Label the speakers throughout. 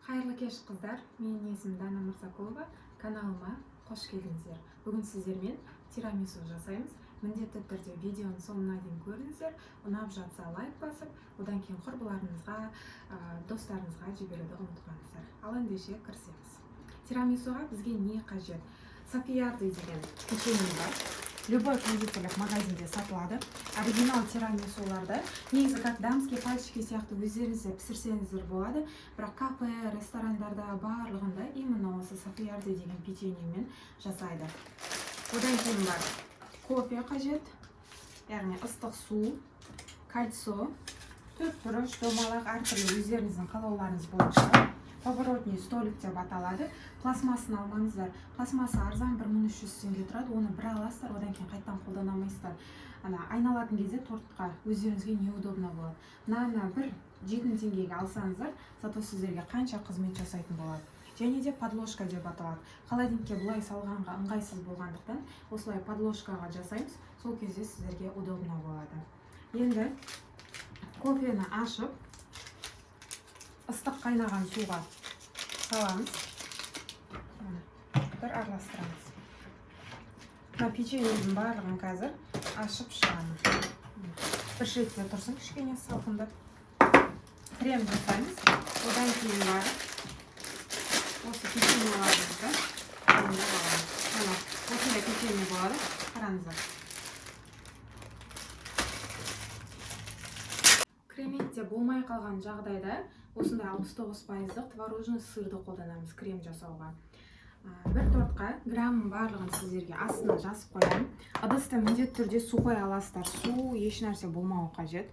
Speaker 1: Қайырлы кеш қыздар, менің есімім Дана Мырзакулова, каналыма қош келдіңіздер. Бүгін сіздермен тирамису жасаймыз. Міндетті түрде видеоның соңына дейін көріңіздер. Ұнап жатса лайк басып, одан кейін құрбыларыңызға, достарыңызға жіберуді ұмытпаңыздар. Ал ендеше кірісеміз. Тирамисуға бізге не қажет? Софиярди деген печенье бар. Любой кондитерлік магазинде сатылады. Оригинал тирамисуларды негізі как дамский пальчики сияқты өздеріңіз пісірсеңіздер болады. Бірақ кафе, ресторандарда барлығында именно осы Софиярди деген печеньемен жасайды. Одан кейін бар кофе қажет, яғни ыстық су, кальцо, төртбұрыш, домалақ, әртүрлі өздеріңіздің қалауларыңыз бойынша. Поворотный столик деп аталады. Пластмасын алмаңыздар. Пластмасы арзан 1300 теңге тұрады. Оны бір аласыздар, одан кейін қайттан қолдана алмайсыздар. Айналатын кезде тортқа өздеріңізге неудобно болады. Мынаны бір 7 теңгеге алсаңыздар, зато сіздерге қанша қызмет жасайтын болады. Және де подложка деп аталады. Холодильникке бұлай салғанға ыңғайсыз болғандықтан, осылай подложкаға жасаймыз. Сол кезде сіздерге удобно болады. Енді кофені ашып, ыстық қайнаған суға саламыз. Бір араластырамыз. Печеньенің барлығын қазір ашып шығамыз. Бір шетте тұрсын, кішкене салқындап. Крем жасаймыз. Одан кейін бар осы печеньеларымызды аламыз. Осындай печенье болады. Қараңыздар. Креметте болмай қалған жағдайда осындай 69%-лық творожный сырды қолданамыз крем жасауға. Бір тортқа граммның барлығын сіздерге астына жазып қоямын. Ыдыста міндетті түрде су қоя аласыздар. Су еш нәрсе болмауы қажет.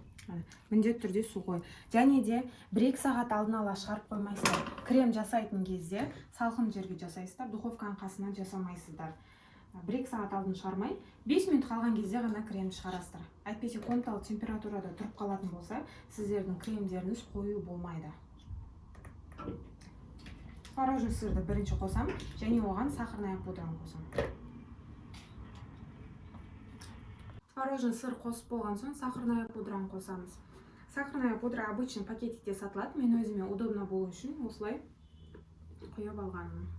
Speaker 1: Міндетті түрде су қой. Және де 1-2 сағат алдын ала шығарып қоймайсыздар. Крем жасайтын кезде салқын жерге жасайсыздар, духовканың қасына жасамайсыздар. 1-2 сағат алдын шығармай, 5 минут қалған кезде ғана крем шығарасыздар. Әйтпесе комнаталы температурада тұрып қалатын болса, сіздердің кремдеріңіз қою болмайды. Творожный сырды бірінші қосам, және оған сахарная пудраны қосам. Творожный сыр қосып болған соң сахарная пудраны қосамыз. Сахарная пудра обычный пакетикте сатылады. Мен өзіме удобно болу үшін осылай құйып алғанмын.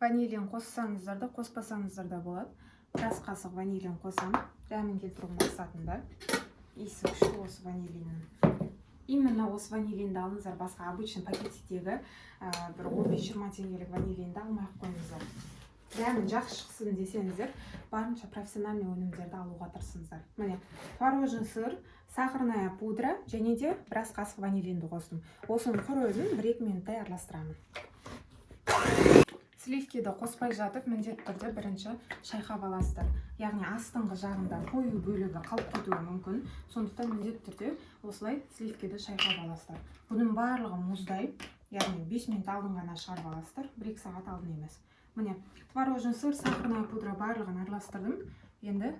Speaker 1: Ванилин қоссаңыздар да, қоспасаңыздар да болады. Біраз қасық ванилин қосам, дәмін келтіру мақсатында. Иісі күшті осы ванилиннің. Именно осы ванилинді алыңыздар, басқа обычный пакетиктегі бір 15-20 теңгелік ванилинді алмай-ақ қойыңыздар. Дәмін жақсы шықсын десеңіздер, барынша профессиональный өнімдерді алуға тырысыңыздар. Міне, творожный сыр, сахарная пудра және де біраз қасық ванилинді қостым. Осының құр өзін 1-2 минуттай араластырамын. Сливкиді қоспай жатып, міндетті түрде бірінші шайқап аласыздар. Яғни астыңғы жағында қою бөлігі қалып кетуі мүмкін. Сондықтан міндетті түрде осылай сливкиді шайқап аласыздар. Бұның барлығы мұздай, яғни 5 минут алдын ғана шығарып аласыздар, 1-2 сағат алдын емес. Міне, творожный сыр, сахарная пудра барлығын араластырдым. Енді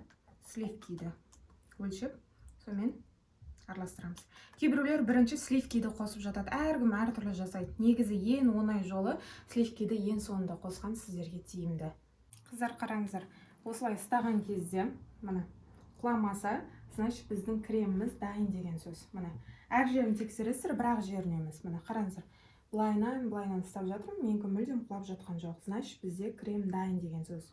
Speaker 1: сливкиді өлшеп, сонымен араластырамыз. Кейбіреулер бірінші сливкиді қосып жатады. Әркім әртүрлі жасайды. Негізі ең оңай жолы сливкиді ең соңында қосқан сіздерге тиімді. Қыздар, қараңыздар. Осылай ұстаған кезде, міне, құламаса, значит біздің креміміз дайын деген сөз. Міне, әр жерін тексересіздер, бірақ жерін емес. Міне, қараңыздар. Былайнан ұстап жатырмын, менікі мүлдем құлап жатқан жоқ. Значит, бізде крем дайын деген сөз.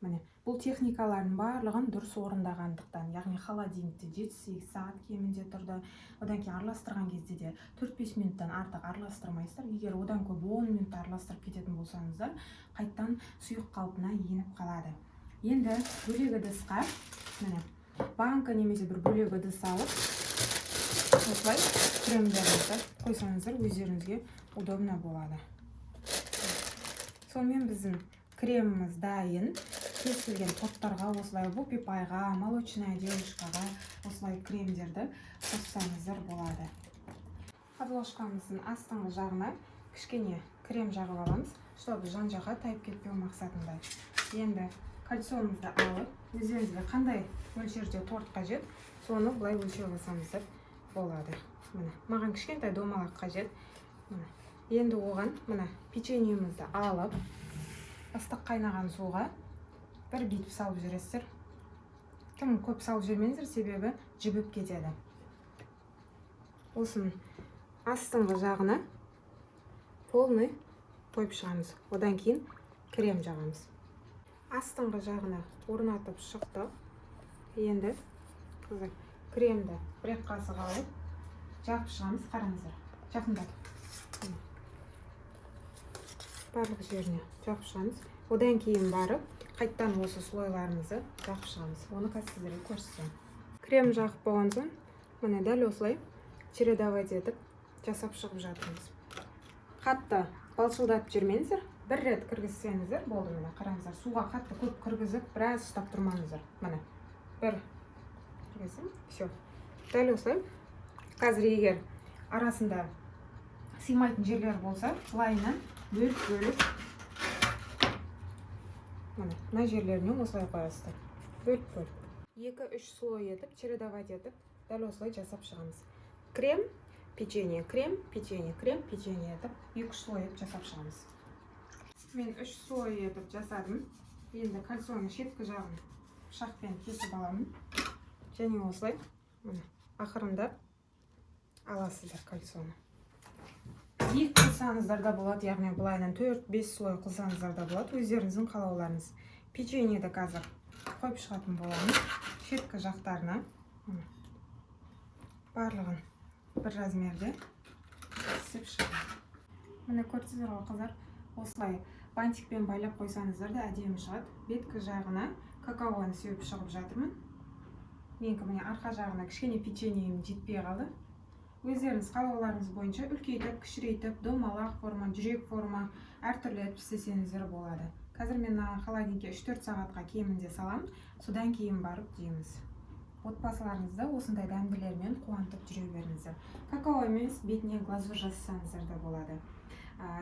Speaker 1: Міне, бұл техникалардың барлығын дұрыс орындағандықтан, яғни холодильникте 7-8 сағат кемінде тұрды. Одан кейін араластырған кезде де 4-5 минуттан артық араластырмайсыздар. Егер одан көп 10 минут араластырып кететін болсаңыздар, қайттан сұйық қалпына еніп қалады. Енді бөлек ыдысқа, міне, банка немесе бір бөлек ыдыс алып, осылай кремдеріңізді қойсаңыздар, өздеріңізге удобно болады. Сонымен біздің креміміз дайын. Кез келген торттарға, осылай бупипайға, молочная девушкаға осылай кремдерді қоссаңыздар болады. Подложкамыздың астыңғы жағына кішкене крем жағып аламыз, чтобы жан жаққа тайып кетпеу мақсатында. Енді кальцоңызды алып, өздеріңізге қандай мөлшерде торт қажет, соны былай өлшеп алсаңыздар болады. Міне, маған кішкентай домалақ қажет. Енді оған мына печеньемізді алып, ыстық қайнаған суға бір бүйтіп салып жүресіздер. Кім көп салып жүрмеңіздер, себебі жібіп кетеді. Осының астыңғы жағына полный қойып шығамыз. Одан кейін крем жағамыз. Астыңғы жағына орнатып шықтық. Енді кремді бір қасық алып жағып шығамыз. Қараңыздар. Жақындатып. Барлық жеріне жағып шығамыз. Одан кейін барып, қайттан осы слойларымызды жағып шығамыз. Оны қазір сіздерге көрсетемін. Крем жағып болған соң, міне дәл осылай чередовать етіп жасап шығып жатырмыз. Қатты балшылдатып жүрмеңіздер. Бір рет кіргізсеңіздер болды. Міне қараңыздар, суға қатты көп кіргізіп, біраз ұстап тұрмаңыздар. Міне бір кіргізсем, все. Дәл осылай. Қазір егер арасында сыймайтын жерлер болса, лайнан бөліп мына жерлеріне осылай қоясыздар. Бөліп 2-3 слой етіп, чередовать етіп, дәл осылай жасап шығамыз. Крем, печенье, крем, печенье, крем, печенье етіп, 2 слой етіп жасап шығамыз. Мен 3 слой етіп жасадым. Енді кальцоның шеткі жағын пышақпен кесіп аламын. Және осылай ақырындап аласыздар кальцоны. Екі қылсаңыздар да болады, яғни бұлайынан 4-5 слой қылсаңыздар да болады, өздеріңіздің қалауларыңыз. Печеньеді қазір қойып шығатын боламыз. Шеткі жақтарына барлығын бір размерде сеп шығады. Міне көрсеңіздер ғой қыздар, осылай бантикпен байлап қойсаңыздар да әдемі шығады. Беткі жағына какаоны сеуіп шығып жатырмын. Менікі міне арқа жағына кішкене печеньем жетпей қалды. Өздеріңіз қалауларыңыз бойынша үлкейтіп, кішірейтіп, домалақ форма, жүрек форма, әртүрлі етіп істесеңіздер болады. Қазір мен холодильникке 3-4 сағатқа кемінде саламын, содан кейін барып жейміз. Отбасыларыңызды осындай дәмділермен қуантып жүре беріңіздер. Какао емес, бетіне глазур жасасаңыздар да болады.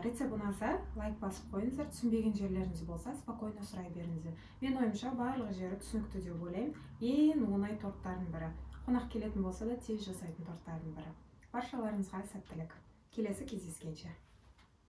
Speaker 1: Рецепт ұнаса, лайк басып қойыңыздар. Түсінбеген жерлеріңіз болса, спокойно сұрай беріңіздер. Мен ойымша барлық жері түсінікті деп ойлаймын. Ең оңай торттардың бірі. Қонақ келетін болса да тез жасайтын торттардың бірі. Баршаларыңызға сәттілік. Келесі кездескенше.